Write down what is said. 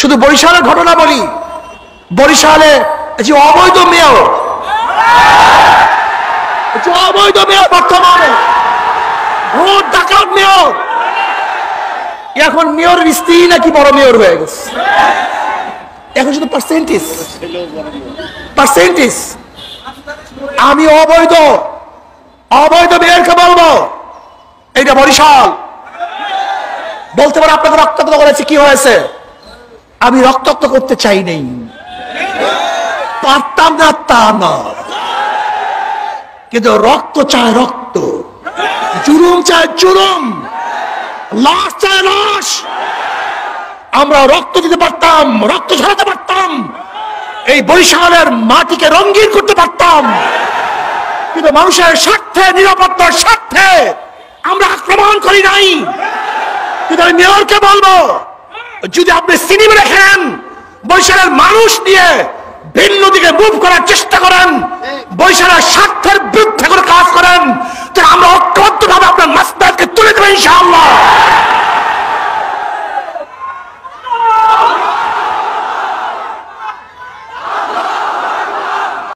শুধু বরিশালের ঘটনা বলি, বরিশালে যে অবৈধ মেয়র, অবৈধ মেয়র, বর্তমানে ভোট ডাকাত মেয়র, এখন মেয়রের স্ত্রী নাকি বড় মেয়র হয়ে গেছে। এখন শুধু পার্সেন্টেজ পার্সেন্টেজ। আমি অবৈধ মেয়রকে বলবো এইটা বরিশাল, বলতে পারে আপনাকে রক্তাক্ত করেছে, কি হয়েছে? আমি রক্তাক্ত করতে চাই নাই, পারতাম না তা না, কিন্তু রক্ত চায় রক্ত, জুলুম চায় জুলুম, লাশ চায় লাশ। আমরা রক্ত দিতে পারতাম, রক্ত ঝরাতে পারতাম, এই বরিশালের মাটিকে রঙিন করতে পারতাম, কিন্তু মানুষের স্বার্থে, নিরাপত্তার স্বার্থে আমরা আক্রমণ করি নাই। কিন্তু আমি মেয়রকে বলবো, যদি আপনি সিনেমা দেখেন, বরিশালের মানুষ নিয়ে ভিন্ন দিকে মুভ করার চেষ্টা করেন, বরিশালের স্বার্থের